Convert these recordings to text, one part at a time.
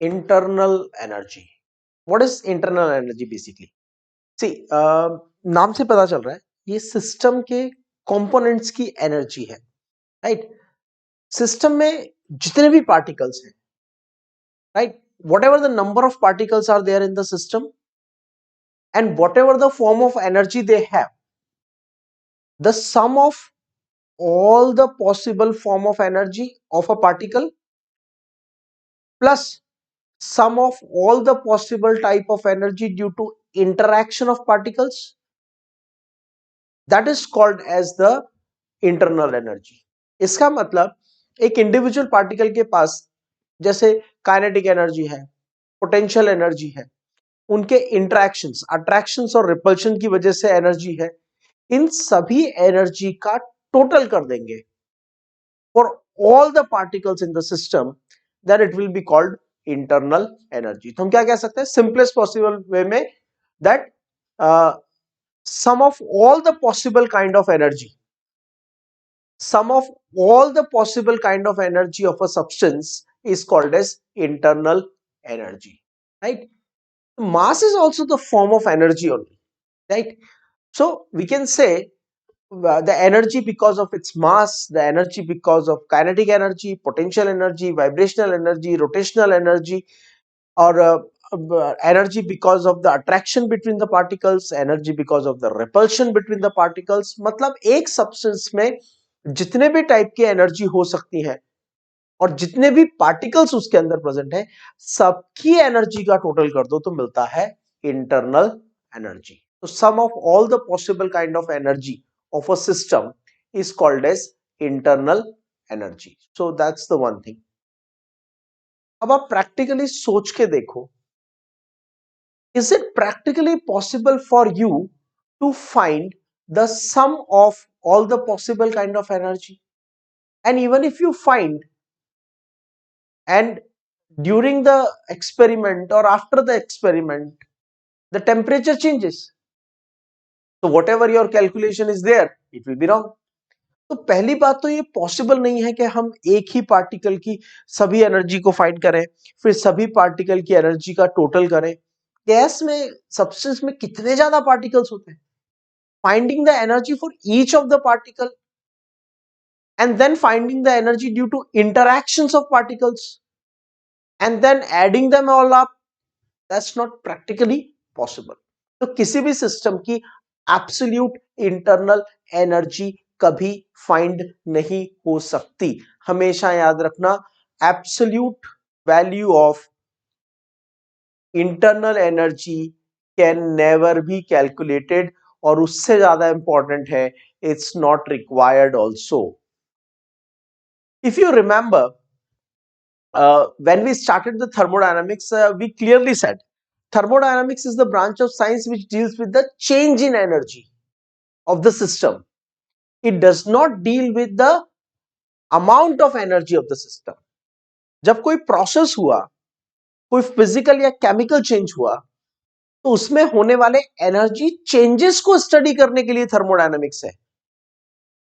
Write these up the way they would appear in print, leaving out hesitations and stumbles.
Internal energy. What is internal energy basically? See, नाम से पता चल रहा है ये सिस्टम के कंपोनेंट्स की एनर्जी है, राइट? सिस्टम में जितने भी पार्टिकल्स हैं, right, whatever the number of particles are there in the system and whatever the form of energy they have, the sum of all the possible form of energy of a particle plus sum of all the possible type of energy due to interaction of particles, that is called as the internal energy. इसका मतलब एक individual particle के पास जैसे kinetic energy है, potential energy है, उनके interactions, attractions और repulsion की वजह से एनर्जी है, इन सभी एनर्जी का टोटल कर देंगे for all the particles in the system, then it will be called internal energy. तो हम क्या कह सकते हैं सिंपलेस्ट पॉसिबल वे में, that sum of all the possible kind of energy, sum of all the possible kind of energy of a substance is called as internal energy, right? Mass is also the form of energy only, right? So we can say the energy because of its mass, the energy because of kinetic energy, potential energy, vibrational energy, rotational energy, or energy because of the attraction between the particles, energy because of the repulsion between the particles. मतलब एक substance में जितने भी type की energy हो सकती है और जितने भी पार्टिकल्स उसके अंदर प्रेजेंट है, सबकी एनर्जी का टोटल कर दो तो मिलता है इंटरनल एनर्जी. तो sum of all the possible kind of energy of a system is called as internal energy. So that's the one thing. अब आप प्रैक्टिकली सोच के देखो, is it practically possible for you to find the sum of all the possible kind of energy? And even if you find, and during the experiment or after the experiment the temperature changes, so whatever your calculation is there, it will be wrong. तो पहली बात तो ये possible नहीं है कि हम एक ही पार्टिकल की सभी एनर्जी को फाइंड करें, फिर सभी पार्टिकल की एनर्जी का टोटल करें. गैस में, सब्सटेंस में कितने ज्यादा पार्टिकल्स होते हैं. Finding the energy for each of the particle and then finding the energy due to interactions of particles and then adding them all up, that's not practically possible. तो किसी भी system की absolute internal energy कभी find नहीं हो सकती. हमेशा याद रखना, absolute value of internal energy can never be calculated, और उससे ज्यादा इंपॉर्टेंट है, it's not required also. If you remember, when we started the thermodynamics, we clearly said thermodynamics is the branch of science which deals with the change in energy of the system. It does not deal with the amount of energy of the system. जब कोई process हुआ, कोई physical या chemical change हुआ, तो उसमें होने वाले एनर्जी चेंजेस को स्टडी करने के लिए थर्मोडायनामिक्स है.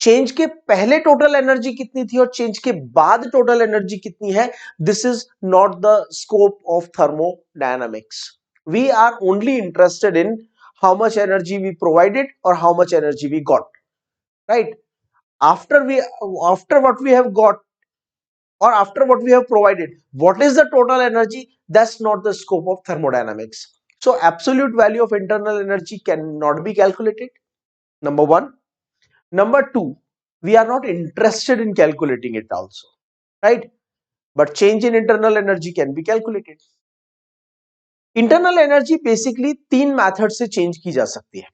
चेंज के पहले टोटल एनर्जी कितनी थी और चेंज के बाद टोटल एनर्जी कितनी है, this is not the scope of thermodynamics. We are only interested in how much energy we provided और how much energy we got, right? After what we have got or after what we have provided, what is the total energy, that's not the scope of thermodynamics. So absolute value of internal energy cannot be calculated, number one. Number two, we are not interested in calculating it also, right? But change in internal energy can be calculated. Internal energy basically तीन method से change की जा सकती है.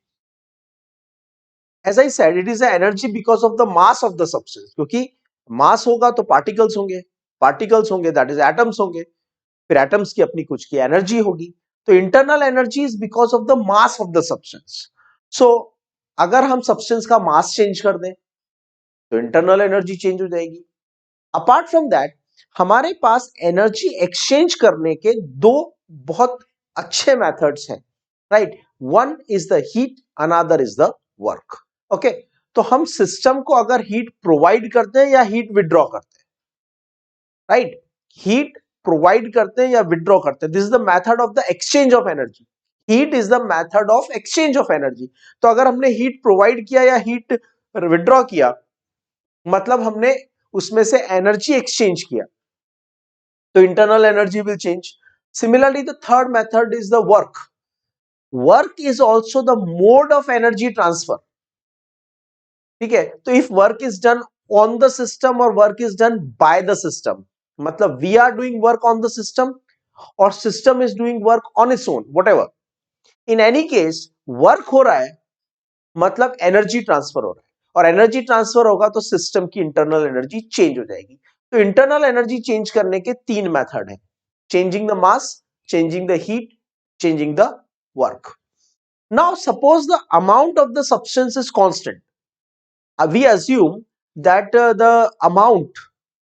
As I said, it is the energy because of the mass of the substance. क्योंकि मास होगा तो particles होंगे, पार्टिकल्स होंगे दैट इज एटम्स होंगे, फिर एटम्स की अपनी कुछ की एनर्जी होगी. तो internal energy is because of the mass of the substance. So अगर हम सब्सटेंस का मास चेंज कर दें तो इंटरनल एनर्जी चेंज हो जाएगी. अपार्ट फ्रॉम दैट, हमारे पास एनर्जी एक्सचेंज करने के दो बहुत अच्छे मेथड्स हैं, right? One is the heat, another is the work. Okay, तो हम सिस्टम को अगर हीट प्रोवाइड करते हैं या हीट विड्रॉ करते हैं, राइट? हीट प्रोवाइड करते हैं या विड्रॉ करते हैं. This is the method of the exchange of energy. Heat is the method of exchange of energy. तो अगर हमने हीट प्रोवाइड किया या हीट विड्रॉ किया, मतलब हमने उसमें से एनर्जी एक्सचेंज किया, तो internal energy will change. Similarly the third method is the work. Work is also the mode of energy transfer. ठीक है, तो if work is done on the system और work is done by the system, मतलब we are doing work on the system और system is doing work on its own, whatever. In any case work हो रहा है, मतलब energy transfer हो रहा है, और एनर्जी ट्रांसफर होगा तो सिस्टम की इंटरनल एनर्जी चेंज हो जाएगी. तो इंटरनल एनर्जी चेंज करने के तीन मेथड है: changing the mass, changing the heat, changing the work. Now suppose the amount of the substance is constant. we assume that the amount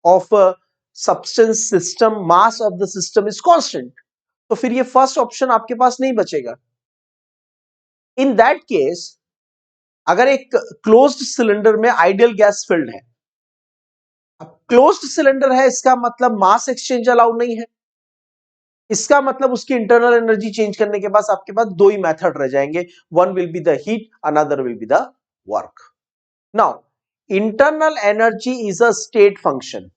of substance system mass of the system is constant. तो फिर ये first option आपके पास नहीं बचेगा. In that case अगर एक closed cylinder में ideal gas filled है, अब क्लोज्ड सिलेंडर है, इसका मतलब मास एक्सचेंज अलाउड नहीं है. इसका मतलब उसकी इंटरनल एनर्जी चेंज करने के बाद आपके पास दो ही मेथड रह जाएंगे. One will be the heat, another will be the work. Now internal energy is a state function.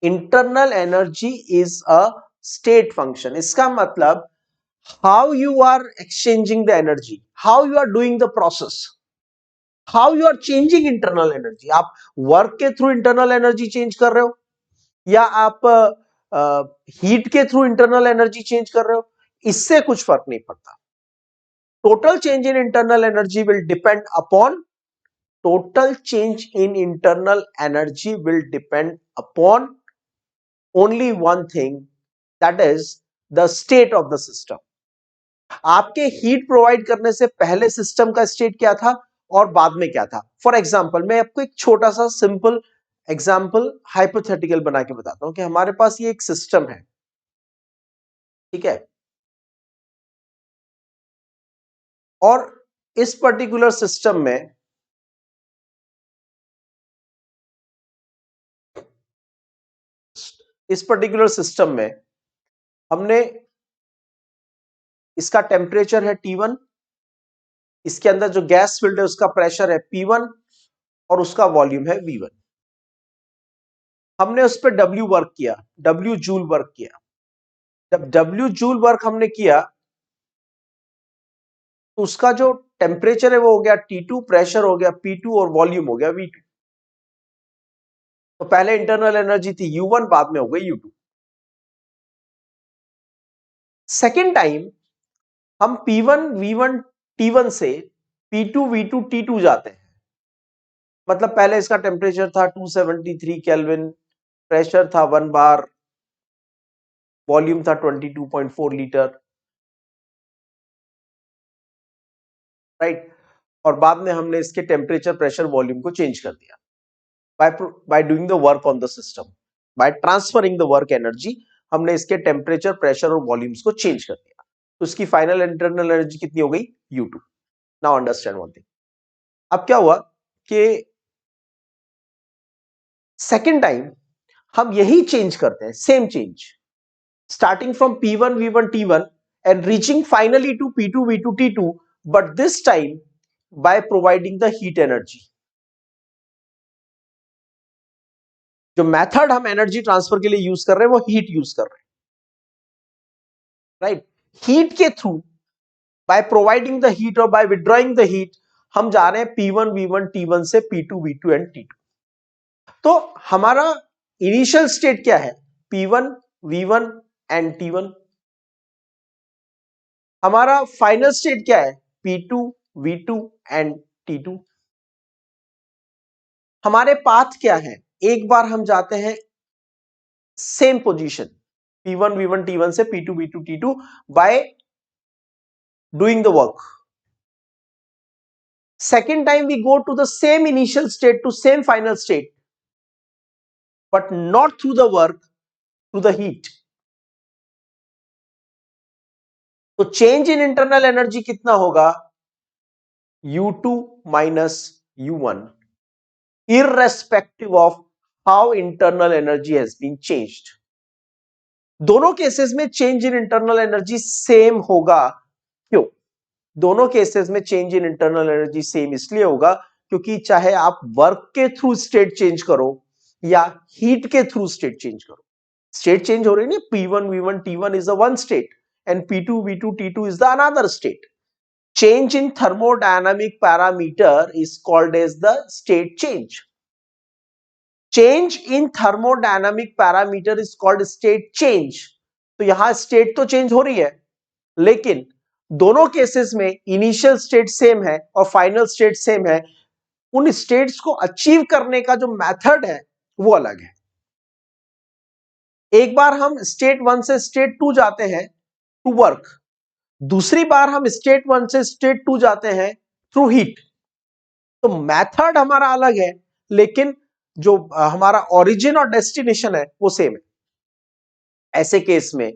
Internal energy is a state function. इसका मतलब how you are exchanging the energy, how you are doing the process, how you are changing internal energy. आप work के through internal energy change कर रहे हो या आप heat के through internal energy change कर रहे हो, इससे कुछ फर्क नहीं पड़ता. Total change in internal energy will depend upon total change in internal energy will depend upon only one thing, that is the state of the system. आपके हीट प्रोवाइड करने से पहले सिस्टम का स्टेट क्या था और बाद में क्या था. फॉर एग्जांपल मैं आपको एक छोटा सा सिंपल एग्जांपल हाइपोथेटिकल बना के बताता हूं कि हमारे पास ये एक सिस्टम है. ठीक है, और इस पर्टिकुलर सिस्टम में हमने इसका टेम्परेचर है T1, इसके अंदर जो गैस फिल्ड है उसका प्रेशर है P1 और उसका वॉल्यूम है V1. हमने उस पर W वर्क किया, W जूल वर्क किया. जब W जूल वर्क हमने किया तो उसका जो टेम्परेचर है वो हो गया T2, प्रेशर हो गया P2 और वॉल्यूम हो गया V2. तो पहले इंटरनल एनर्जी थी U1, बाद में हो गई U2. सेकेंड टाइम हम P1 V1 T1 से P2 V2 T2 जाते हैं. मतलब पहले इसका टेम्परेचर था 273 केल्विन, प्रेशर था 1 बार, वॉल्यूम था 22.4 लीटर, राइट. और बाद में हमने इसके टेम्परेचर, प्रेशर, वॉल्यूम को चेंज कर दिया by doing the work on the system, by transferring the work energy. हमने इसके टेम्परेचर, प्रेशर और वॉल्यूम्स को चेंज कर दिया. तो इसकी फाइनल इंटरनल एनर्जी कितनी हो गई? U2. Now understand one thing. अब क्या हुआ कि सेकेंड टाइम हम यही चेंज करते हैं, same change, starting from P1 V1 T1 and reaching finally to P2 V2 T2, but this time by providing the heat energy. जो मेथड हम एनर्जी ट्रांसफर के लिए यूज कर रहे हैं वो हीट यूज कर रहे हैं, राइट. हीट के through, by providing the heat और बाय विड्रॉइंग द हीट, हम जा रहे हैं P1 V1 T1 से P2 V2 एंड T2. तो हमारा इनिशियल स्टेट क्या है? P1 V1 and T1. हमारा फाइनल स्टेट क्या है? P2 V2 and T2. हमारे पाथ क्या है? एक बार हम जाते हैं same position P1 V1 T1 से P2 V2 T2 by doing the work. Second time we go to the same initial state to same final state, but not through the work, through the heat. तो change in internal energy कितना होगा? U2 minus U1, irrespective of how internal energy has been changed. दोनों cases में change in internal energy same होगा। क्यों? दोनों cases में change in internal energy same इसलिए होगा क्योंकि चाहे आप वर्क के थ्रू स्टेट चेंज करो या हीट के थ्रू स्टेट चेंज करो, स्टेट चेंज हो रही है ना। P1 V1 T1 is a one state and P2 V2 T2 is the another state. Change in thermodynamic parameter is called as the state change. Change in thermodynamic parameter is called state change. तो यहां state तो change हो रही है, लेकिन दोनों cases में initial state same है और फाइनल स्टेट सेम है। उन स्टेट्स को अचीव करने का जो मेथड है वो अलग है। एक बार हम स्टेट 1 से स्टेट 2 जाते हैं टू वर्क, दूसरी बार हम स्टेट 1 से स्टेट 2 जाते हैं थ्रू हीट। तो मेथड हमारा अलग है, लेकिन जो हमारा ओरिजिन और डेस्टिनेशन है वो सेम है। ऐसे केस में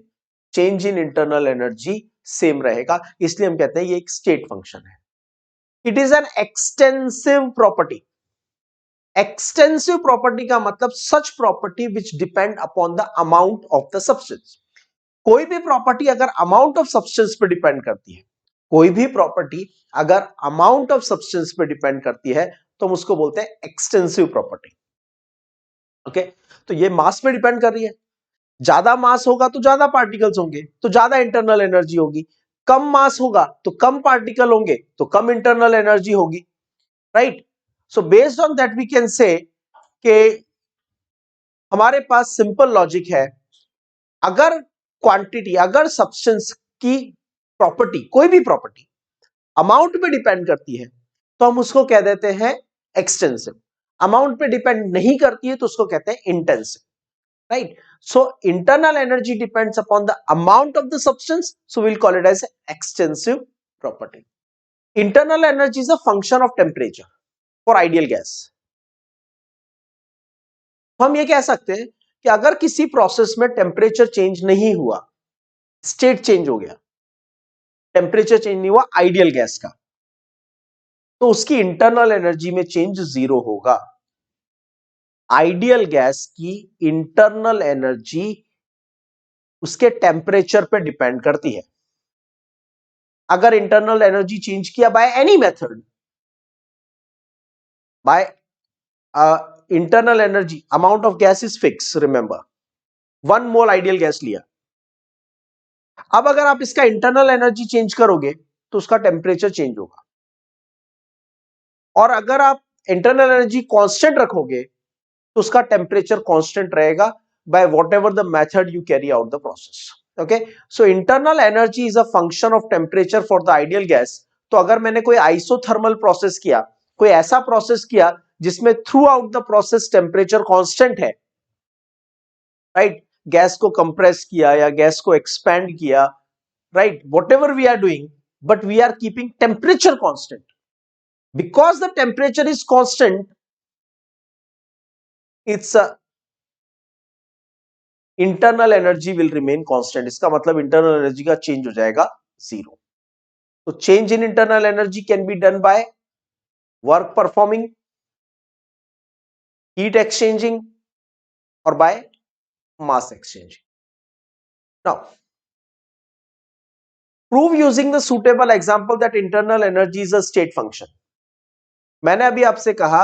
change in internal energy same रहेगा, इसलिए हम कहते हैं ये एक स्टेट फंक्शन है। It is an extensive property. Extensive property का मतलब सच property which depend upon the amount of the substance. कोई भी प्रॉपर्टी अगर अमाउंट ऑफ सब्सटेंस पे डिपेंड करती है, कोई भी प्रॉपर्टी अगर अमाउंट ऑफ सब्सटेंस पे डिपेंड करती है तो हम उसको बोलते हैं एक्सटेंसिव प्रॉपर्टी। ओके, तो ये मास पे डिपेंड कर रही है। ज्यादा मास होगा तो ज्यादा पार्टिकल्स होंगे तो ज्यादा इंटरनल एनर्जी होगी, कम मास होगा तो कम पार्टिकल होंगे तो कम इंटरनल एनर्जी होगी, right. So based on that we can say कि हमारे पास सिंपल लॉजिक है। अगर क्वांटिटी, अगर सब्सटेंस की प्रॉपर्टी, कोई भी प्रॉपर्टी अमाउंट पे डिपेंड करती है तो हम उसको कह देते हैं एक्सटेंसिव। अमाउंट पे डिपेंड नहीं करती है तो उसको कहते हैं intensive, right. So internal energy depends upon the amount of the substance, so will call it as extensive property. Internal energy is a function of temperature for ideal gas. हम ये कह सकते हैं कि अगर किसी प्रोसेस में टेम्परेचर चेंज नहीं हुआ, स्टेट चेंज हो गया, टेम्परेचर चेंज नहीं हुआ आइडियल गैस का, तो उसकी इंटरनल एनर्जी में चेंज जीरो होगा। आइडियल गैस की इंटरनल एनर्जी उसके टेम्परेचर पे डिपेंड करती है। अगर इंटरनल एनर्जी चेंज किया by any method, by internal energy, amount of gas is fix, remember 1 mole ideal gas लिया। अब अगर आप इसका इंटरनल एनर्जी चेंज करोगे तो उसका टेम्परेचर चेंज होगा, और अगर आप इंटरनल एनर्जी कांस्टेंट रखोगे तो उसका टेम्परेचर कांस्टेंट रहेगा by whatever the method you carry out the process. Okay, so internal energy is a function of temperature for the ideal gas. तो अगर मैंने कोई आइसोथर्मल प्रोसेस किया, कोई ऐसा प्रोसेस किया जिसमें throughout the process temperature constant है, राइट, गैस को कंप्रेस किया या गैस को एक्सपैंड किया, right, whatever we are doing, but we are keeping temperature constant. Because the temperature is constant, its internal energy will remain constant. इसका मतलब internal energy का change हो जाएगा zero. तो change in internal energy can be done by work performing, heat exchanging, or by mass exchanging. Now, prove using the suitable example that internal energy is a state function. मैंने अभी आपसे कहा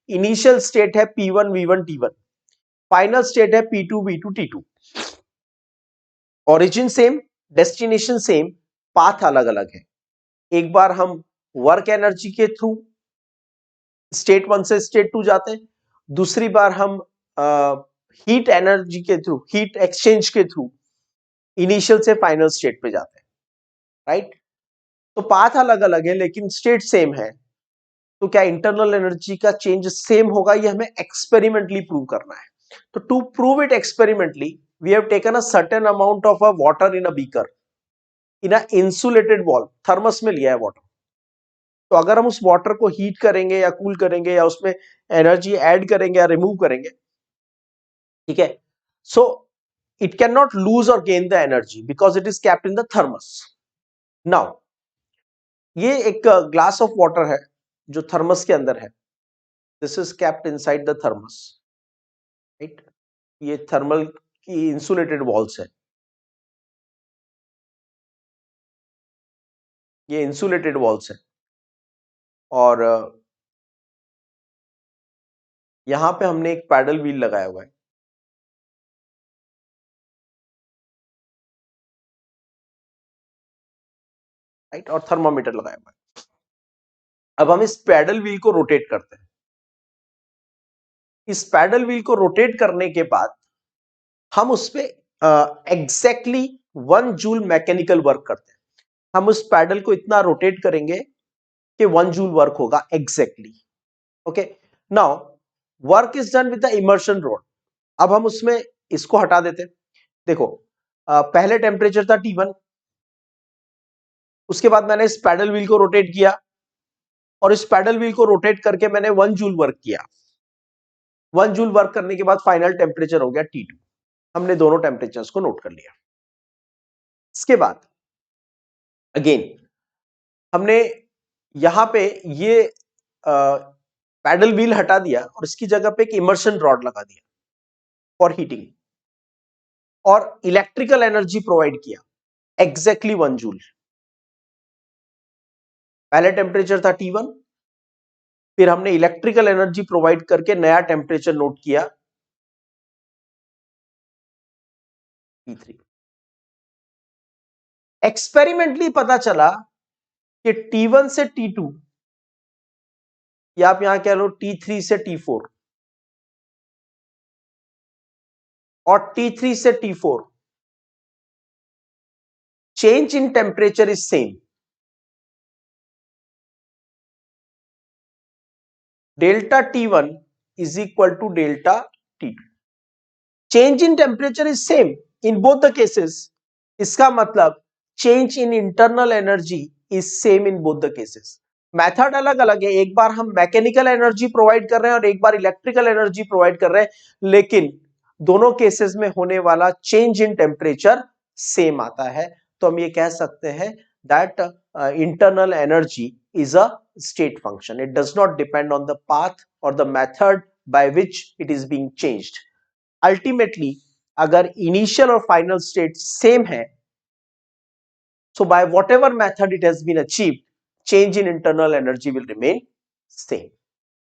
initial state है P1 V1 T1, final state है P2 V2 T2। Origin same, destination same, path अलग अलग है। एक बार हम वर्क एनर्जी के थ्रू स्टेट 1 से स्टेट 2 जाते हैं, दूसरी बार हम हीट एनर्जी के थ्रू, हीट एक्सचेंज के थ्रू इनिशियल से फाइनल स्टेट पे जाते हैं, राइट। तो पाथ अलग अलग है लेकिन स्टेट सेम है। तो क्या इंटरनल एनर्जी का चेंज सेम होगा, ये हमें एक्सपेरिमेंटली प्रूव करना है। तो to prove it experimentally we have taken a certain amount of a water in a beaker in a insulated wall, thermos में लिया है वाटर। तो अगर हम उस वाटर को हीट करेंगे या कूल करेंगे या उसमें एनर्जी ऐड करेंगे या रिमूव करेंगे, ठीक है, so it can not lose और gain the energy because it is kept in the thermos. Now ये एक ग्लास ऑफ वाटर है जो थर्मस के अंदर है, this is kept inside the thermos. Right. ये थर्मल की इंसुलेटेड वॉल्स है, ये इंसुलेटेड वॉल्स है, और यहां पे हमने एक पैडल व्हील लगाया हुआ है, राइट, और थर्मामीटर लगाया हुआ है। अब हम इस पैडल व्हील को रोटेट करते हैं। इस पैडल व्हील को रोटेट करने के बाद हम उस पे एग्जैक्टली 1 जूल मैकेनिकल वर्क करते हैं। हम उस पैडल को इतना रोटेट करेंगे कि 1 जूल वर्क होगा exactly. Okay, now work is done with the immersion rod. अब हम उसमें इसको हटा देते हैं। देखो, पहले टेम्परेचर था T1, उसके बाद मैंने इस पैडल व्हील को रोटेट किया, और इस पैडल व्हील को रोटेट करके मैंने 1 जूल वर्क किया। 1 जूल वर्क करने के बाद फाइनल टेम्परेचर हो गया T2। हमने दोनों टेम्परेचर्स को नोट कर लिया। इसके बाद अगेन हमने यहां पे ये पैडल व्हील हटा दिया और इसकी जगह पे एक इमर्शन रॉड लगा दिया फॉर हीटिंग, और इलेक्ट्रिकल एनर्जी प्रोवाइड किया एग्जैक्टली 1 जूल। पहले टेम्परेचर था T1, फिर हमने इलेक्ट्रिकल एनर्जी प्रोवाइड करके नया टेम्परेचर नोट किया T3। एक्सपेरिमेंटली पता चला कि T1 से T2, या आप यहां कह लो T3 से T4 और T3 से T4, change in temperature is same. Delta T1 is equal to delta T2. Change in temperature is same in both the cases. इसका मतलब change in internal energy is same in both the cases. Method अलग अलग है, एक बार हम mechanical energy provide कर रहे हैं और एक बार इलेक्ट्रिकल एनर्जी प्रोवाइड कर रहे हैं, लेकिन दोनों केसेस में होने वाला चेंज इन टेम्परेचर सेम आता है। तो हम ये कह सकते हैं that internal energy is a state function. It does not depend on the path or the method by which it is being changed. Ultimately, अगर initial और final state same है, so by whatever method it has been achieved, change in internal energy will remain same.